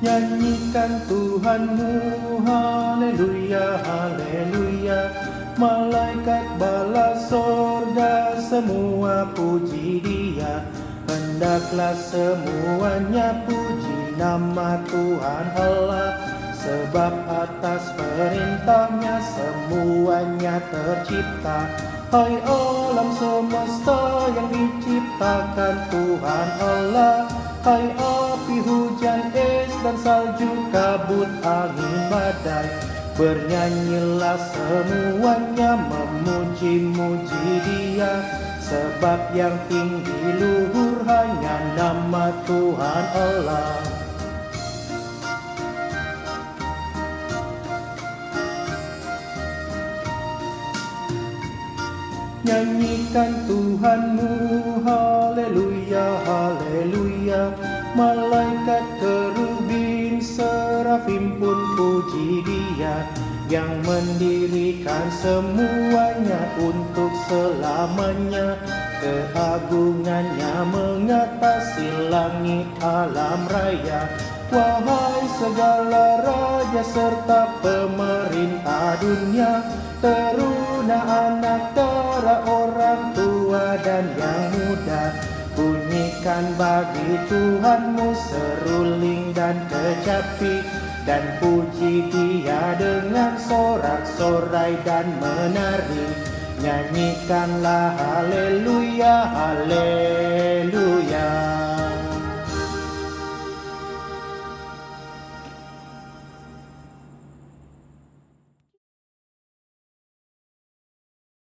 Nyanyikan Tuhanmu, haleluya, haleluya. Malaikat bala sorga semua puji Dia. Hendaklah semuanya puji nama Tuhan Allah, sebab atas perintahnya semuanya tercipta. Hai alam semesta yang diciptakan Tuhan Allah, hai api, hujan, es dan salju, kabut, angin, badai. Bernyanyilah semuanya memuji-muji Dia, sebab yang tinggi luhur hanya nama Tuhan Allah. Nyanyikan Tuhanmu, haleluya, haleluya. Malaikat kerubin serafim pun puji Dia, yang mendirikan semuanya untuk selamanya. Keagungannya mengatasi langit alam raya. Wahai segala raja serta pemerintah dunia, teruna anak tera, orang tua dan yang muda, bunyikan bagi Tuhanmu seruling dan kecapi, dan puji Dia dengan sorak-sorai dan menari. Nyanyikanlah haleluya, haleluya.